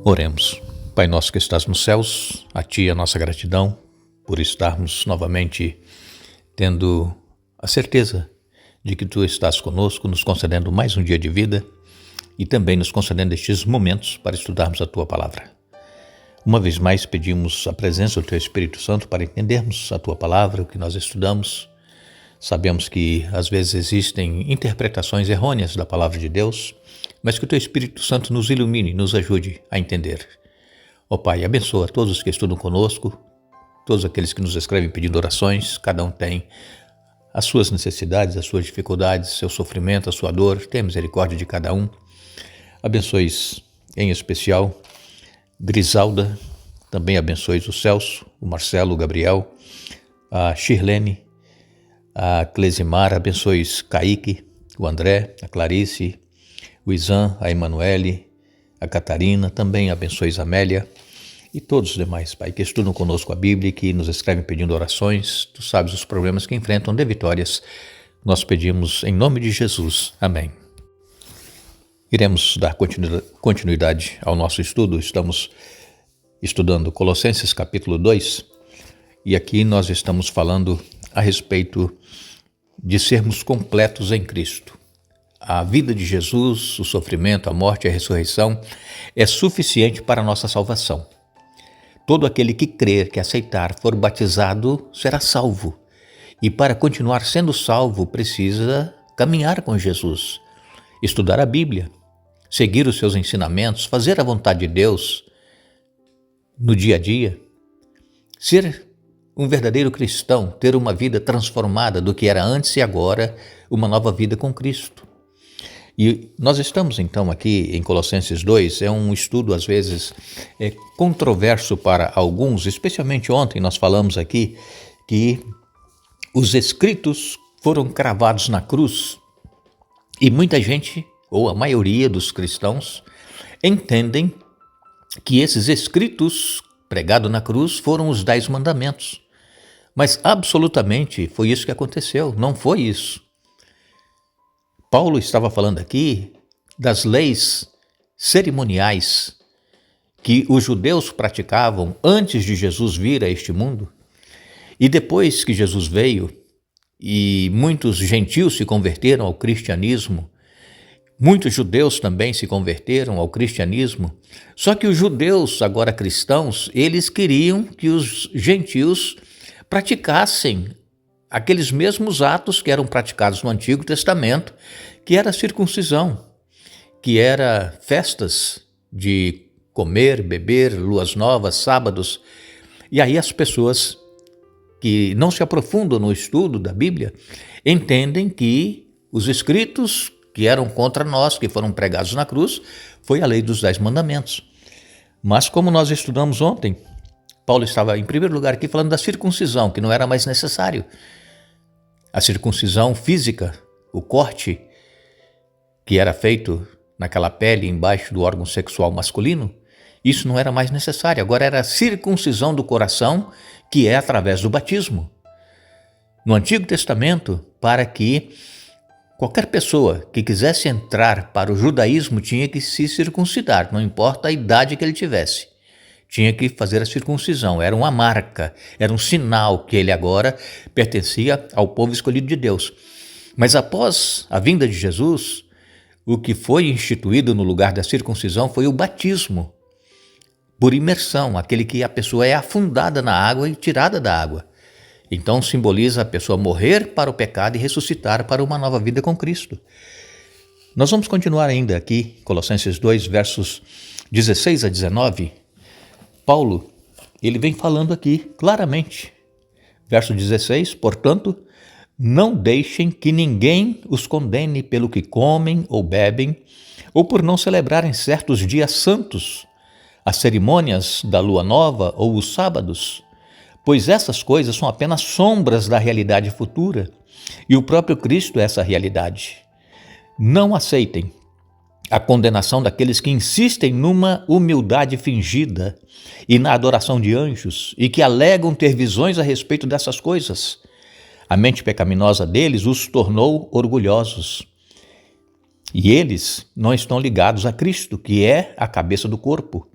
Oremos. Pai nosso que estás nos céus, a Ti a nossa gratidão por estarmos novamente tendo a certeza de que Tu estás conosco, nos concedendo mais um dia de vida e também nos concedendo estes momentos para estudarmos a Tua Palavra. Uma vez mais pedimos a presença do Teu Espírito Santo para entendermos a Tua Palavra, o que nós estudamos. Sabemos que às vezes existem interpretações errôneas da Palavra de Deus, mas que o Teu Espírito Santo nos ilumine, nos ajude a entender. Ó Pai, abençoa todos os que estudam conosco, todos aqueles que nos escrevem pedindo orações, cada um tem as suas necessidades, as suas dificuldades, seu sofrimento, a sua dor, tenha misericórdia de cada um. Abençoes em especial Grisalda, também abençoes o Celso, o Marcelo, o Gabriel, a Shirlene, a Clesimar, abençoes Kaique, o André, a Clarice, o Isan, a Emanuele, a Catarina, também abençoes a Amélia e todos os demais, Pai, que estudam conosco a Bíblia e que nos escrevem pedindo orações. Tu sabes os problemas que enfrentam, dê vitórias. Nós pedimos em nome de Jesus. Amém. Iremos dar continuidade ao nosso estudo. Estamos estudando Colossenses capítulo 2 e aqui nós estamos falando a respeito de sermos completos em Cristo. A vida de Jesus, o sofrimento, a morte e a ressurreição é suficiente para a nossa salvação. Todo aquele que crer, que aceitar, for batizado, será salvo. E para continuar sendo salvo, precisa caminhar com Jesus, estudar a Bíblia, seguir os seus ensinamentos, fazer a vontade de Deus no dia a dia, ser um verdadeiro cristão, ter uma vida transformada do que era antes e agora, uma nova vida com Cristo. E nós estamos então aqui em Colossenses 2, é um estudo às vezes controverso para alguns, especialmente ontem nós falamos aqui que os escritos foram cravados na cruz e muita gente, ou a maioria dos cristãos, entendem que esses escritos pregados na cruz foram os 10 mandamentos. Mas absolutamente foi isso que aconteceu, não foi isso. Paulo estava falando aqui das leis cerimoniais que os judeus praticavam antes de Jesus vir a este mundo. E depois que Jesus veio e muitos gentios se converteram ao cristianismo, muitos judeus também se converteram ao cristianismo, só que os judeus, agora cristãos, eles queriam que os gentios praticassem aqueles mesmos atos que eram praticados no Antigo Testamento, que era a circuncisão, que era festas de comer, beber, luas novas, sábados. E aí as pessoas que não se aprofundam no estudo da Bíblia entendem que os escritos que eram contra nós, que foram pregados na cruz, foi a lei dos 10 mandamentos. Mas como nós estudamos ontem, Paulo estava em primeiro lugar aqui falando da circuncisão, que não era mais necessário. A circuncisão física, o corte que era feito naquela pele embaixo do órgão sexual masculino, isso não era mais necessário. Agora era a circuncisão do coração, que é através do batismo. No Antigo Testamento, para que qualquer pessoa que quisesse entrar para o judaísmo tinha que se circuncidar, não importa a idade que ele tivesse. Tinha que fazer a circuncisão, era uma marca, era um sinal que ele agora pertencia ao povo escolhido de Deus. Mas após a vinda de Jesus, o que foi instituído no lugar da circuncisão foi o batismo, por imersão, aquele que a pessoa é afundada na água e tirada da água. Então simboliza a pessoa morrer para o pecado e ressuscitar para uma nova vida com Cristo. Nós vamos continuar ainda aqui, Colossenses 2, versos 16 a 19. Paulo, ele vem falando aqui claramente. Verso 16, portanto, não deixem que ninguém os condene pelo que comem ou bebem, ou por não celebrarem certos dias santos, as cerimônias da lua nova ou os sábados, pois essas coisas são apenas sombras da realidade futura, e o próprio Cristo é essa realidade. Não aceitem a condenação daqueles que insistem numa humildade fingida e na adoração de anjos e que alegam ter visões a respeito dessas coisas. A mente pecaminosa deles os tornou orgulhosos. E eles não estão ligados a Cristo, que é a cabeça do corpo.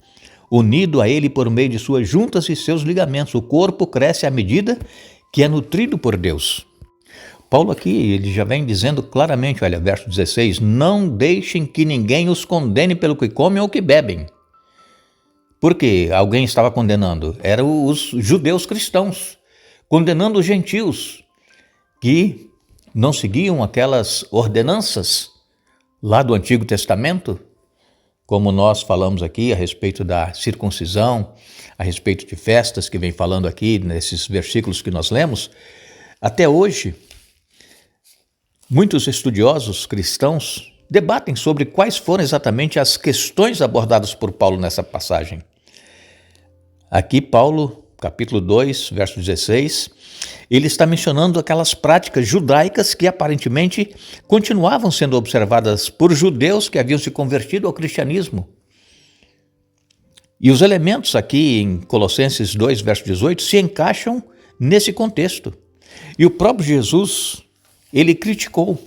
unido a ele por meio de suas juntas e seus ligamentos. O corpo cresce à medida que é nutrido por Deus. Paulo aqui, ele já vem dizendo claramente, olha, verso 16, não deixem que ninguém os condene pelo que comem ou que bebem. Por que alguém estava condenando? Eram os judeus cristãos, condenando os gentios que não seguiam aquelas ordenanças lá do Antigo Testamento, como nós falamos aqui a respeito da circuncisão, a respeito de festas que vem falando aqui nesses versículos que nós lemos. Até hoje, muitos estudiosos cristãos debatem sobre quais foram exatamente as questões abordadas por Paulo nessa passagem. Aqui Paulo, capítulo 2, verso 16, ele está mencionando aquelas práticas judaicas que aparentemente continuavam sendo observadas por judeus que haviam se convertido ao cristianismo. E os elementos aqui em Colossenses 2, verso 18, se encaixam nesse contexto. E o próprio Jesus, ele criticou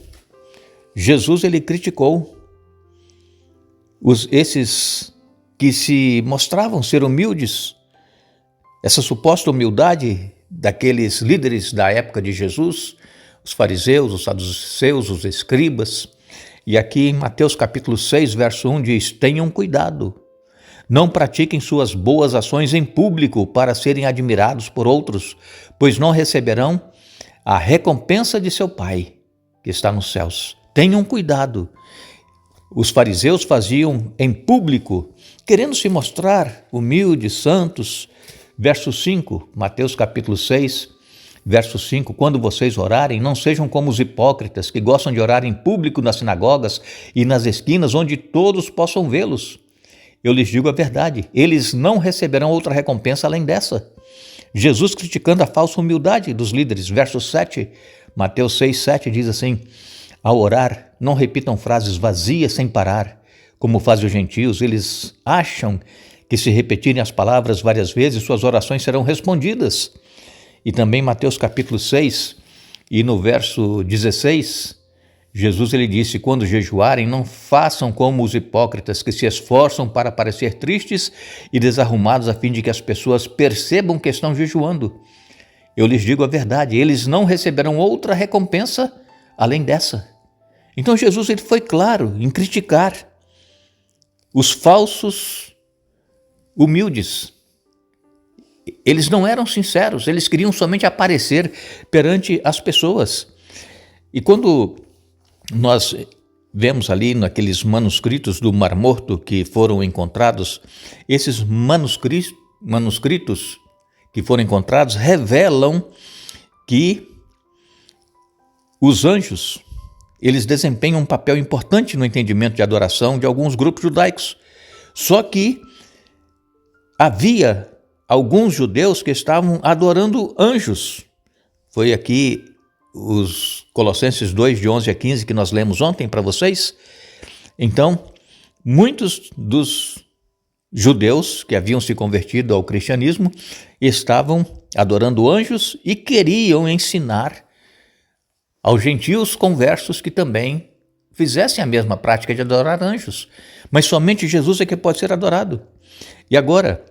esses que se mostravam ser humildes, essa suposta humildade daqueles líderes da época de Jesus, os fariseus, os saduceus, os escribas. E aqui em Mateus capítulo 6, verso 1 diz, tenham cuidado, não pratiquem suas boas ações em público para serem admirados por outros, pois não receberão a recompensa de seu Pai, que está nos céus. Tenham cuidado. Os fariseus faziam em público, querendo se mostrar humildes, santos. Verso 5, Mateus capítulo 6, verso 5, quando vocês orarem, não sejam como os hipócritas que gostam de orar em público nas sinagogas e nas esquinas onde todos possam vê-los. Eu lhes digo a verdade, eles não receberão outra recompensa além dessa. Jesus criticando a falsa humildade dos líderes. Verso 7, Mateus 6, 7 diz assim, ao orar, não repitam frases vazias sem parar, como fazem os gentios, eles acham que se repetirem as palavras várias vezes, suas orações serão respondidas. E também Mateus capítulo 6, e no verso 16, Jesus ele disse, quando jejuarem, não façam como os hipócritas que se esforçam para parecer tristes e desarrumados a fim de que as pessoas percebam que estão jejuando. Eu lhes digo a verdade, eles não receberão outra recompensa além dessa. Então Jesus ele foi claro em criticar os falsos humildes. Eles não eram sinceros, eles queriam somente aparecer perante as pessoas. E quando nós vemos ali naqueles manuscritos do Mar Morto que foram encontrados, esses manuscritos que foram encontrados revelam que os anjos, eles desempenham um papel importante no entendimento de adoração de alguns grupos judaicos. Só que havia alguns judeus que estavam adorando anjos. Foi aqui os Colossenses 2, de 11 a 15, que nós lemos ontem para vocês. Então, muitos dos judeus que haviam se convertido ao cristianismo estavam adorando anjos e queriam ensinar aos gentios conversos que também fizessem a mesma prática de adorar anjos. Mas somente Jesus é que pode ser adorado. E agora,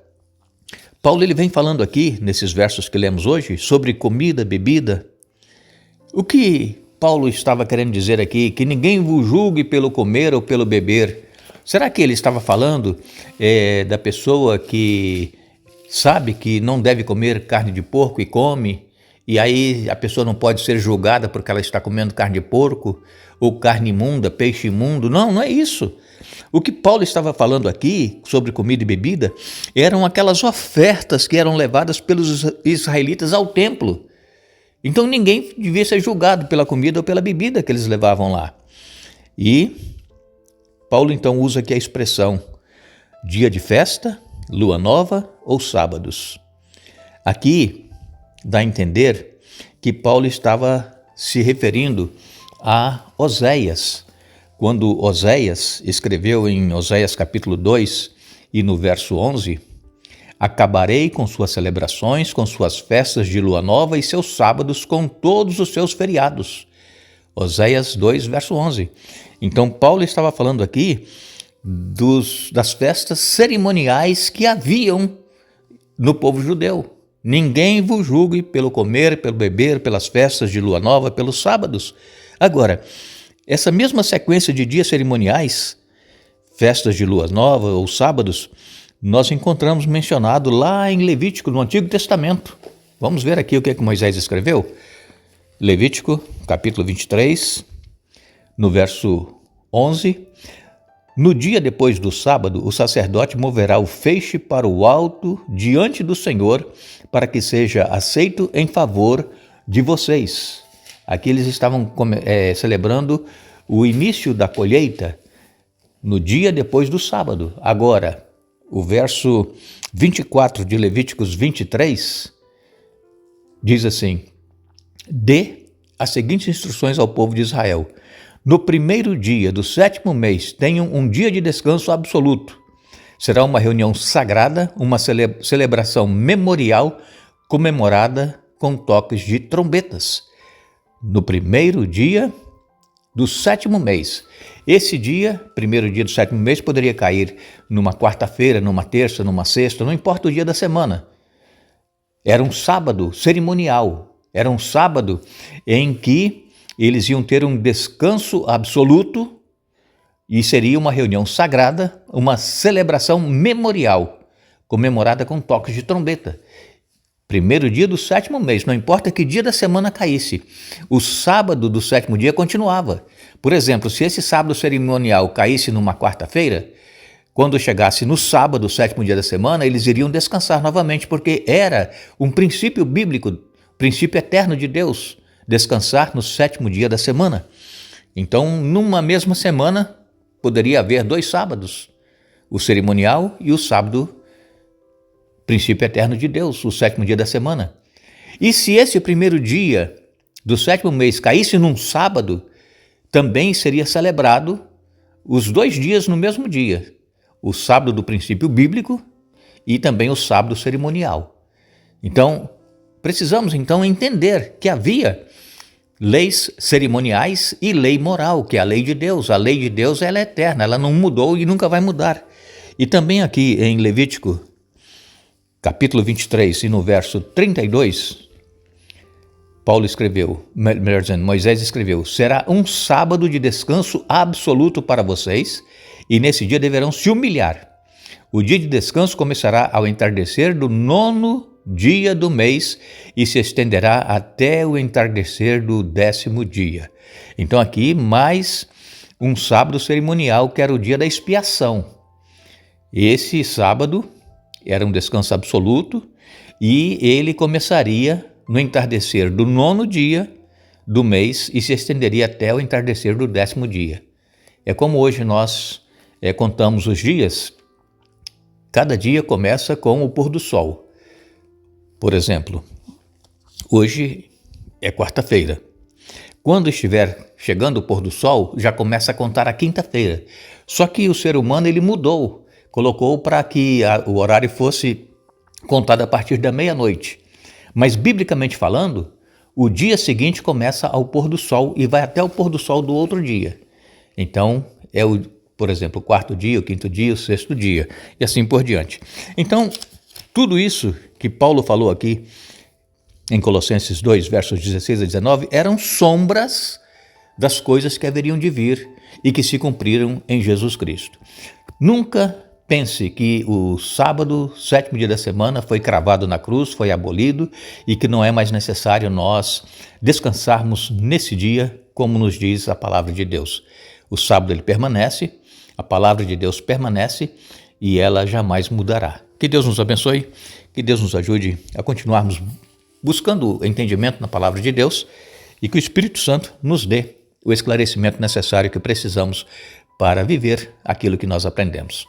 Paulo ele vem falando aqui, nesses versos que lemos hoje, sobre comida, bebida. O que Paulo estava querendo dizer aqui? Que ninguém vos julgue pelo comer ou pelo beber. Será que ele estava falando da pessoa que sabe que não deve comer carne de porco e come, e aí a pessoa não pode ser julgada porque ela está comendo carne de porco, ou carne imunda, peixe imundo? Não, não é isso. O que Paulo estava falando aqui sobre comida e bebida eram aquelas ofertas que eram levadas pelos israelitas ao templo. Então ninguém devia ser julgado pela comida ou pela bebida que eles levavam lá. E Paulo então usa aqui a expressão dia de festa, lua nova ou sábados. Aqui dá a entender que Paulo estava se referindo a Oséias, quando Oséias escreveu em Oséias capítulo 2 e no verso 11, acabarei com suas celebrações, com suas festas de lua nova e seus sábados, com todos os seus feriados. Oséias 2, verso 11. Então Paulo estava falando aqui das festas cerimoniais que haviam no povo judeu. Ninguém vos julgue pelo comer, pelo beber, pelas festas de lua nova, pelos sábados. Agora, essa mesma sequência de dias cerimoniais, festas de lua nova ou sábados, nós encontramos mencionado lá em Levítico, no Antigo Testamento. Vamos ver aqui o que é que Moisés escreveu? Levítico, capítulo 23, no verso 11. No dia depois do sábado, o sacerdote moverá o feixe para o alto diante do Senhor, para que seja aceito em favor de vocês. Aqui eles estavam celebrando o início da colheita no dia depois do sábado. Agora, o verso 24 de Levíticos 23 diz assim: dê as seguintes instruções ao povo de Israel. No primeiro dia do 7º mês, tenham um dia de descanso absoluto. Será uma reunião sagrada, uma celebração memorial, comemorada com toques de trombetas. No primeiro dia do 7º mês. Esse dia, primeiro dia do 7º mês, poderia cair numa quarta-feira, numa terça, numa sexta, não importa o dia da semana. Era um sábado cerimonial, era um sábado em que eles iam ter um descanso absoluto e seria uma reunião sagrada, uma celebração memorial, comemorada com toques de trombeta. Primeiro dia do 7º mês, não importa que dia da semana caísse, o sábado do 7º dia continuava. Por exemplo, se esse sábado cerimonial caísse numa quarta-feira, quando chegasse no sábado, o 7º dia da semana, eles iriam descansar novamente, porque era um princípio bíblico, princípio eterno de Deus, descansar no 7º dia da semana. Então, numa mesma semana, poderia haver 2 sábados, o cerimonial e o sábado, princípio eterno de Deus, o 7º dia da semana. E se esse primeiro dia do 7º mês caísse num sábado, também seria celebrado os 2 dias no mesmo dia, o sábado do princípio bíblico e também o sábado cerimonial. Então, precisamos então entender que havia leis cerimoniais e lei moral, que é a lei de Deus. A lei de Deus ela é eterna, ela não mudou e nunca vai mudar. E também aqui em Levítico, capítulo 23 e no verso 32, Paulo escreveu, melhor dizendo, Moisés escreveu: será um sábado de descanso absoluto para vocês, e nesse dia deverão se humilhar. O dia de descanso começará ao entardecer do 9º dia do mês e se estenderá até o entardecer do 10º dia. Então aqui mais um sábado cerimonial, que era o dia da expiação. Esse sábado era um descanso absoluto e ele começaria no entardecer do 9º dia do mês e se estenderia até o entardecer do 10º dia. É como hoje nós contamos os dias. Cada dia começa com o pôr do sol. Por exemplo, hoje é quarta-feira. Quando estiver chegando o pôr do sol, já começa a contar a quinta-feira. Só que o ser humano ele mudou, colocou para que o horário fosse contado a partir da meia-noite. Mas, biblicamente falando, o dia seguinte começa ao pôr do sol e vai até o pôr do sol do outro dia. Então, por exemplo, o 4º dia, o 5º dia, o 6º dia, e assim por diante. Então, tudo isso que Paulo falou aqui em Colossenses 2, versos 16 a 19, eram sombras das coisas que haveriam de vir e que se cumpriram em Jesus Cristo. Nunca pense que o sábado, 7º dia da semana, foi cravado na cruz, foi abolido e que não é mais necessário nós descansarmos nesse dia, como nos diz a palavra de Deus. O sábado ele permanece, a palavra de Deus permanece e ela jamais mudará. Que Deus nos abençoe, que Deus nos ajude a continuarmos buscando o entendimento na palavra de Deus e que o Espírito Santo nos dê o esclarecimento necessário que precisamos para viver aquilo que nós aprendemos.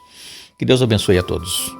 Que Deus abençoe a todos.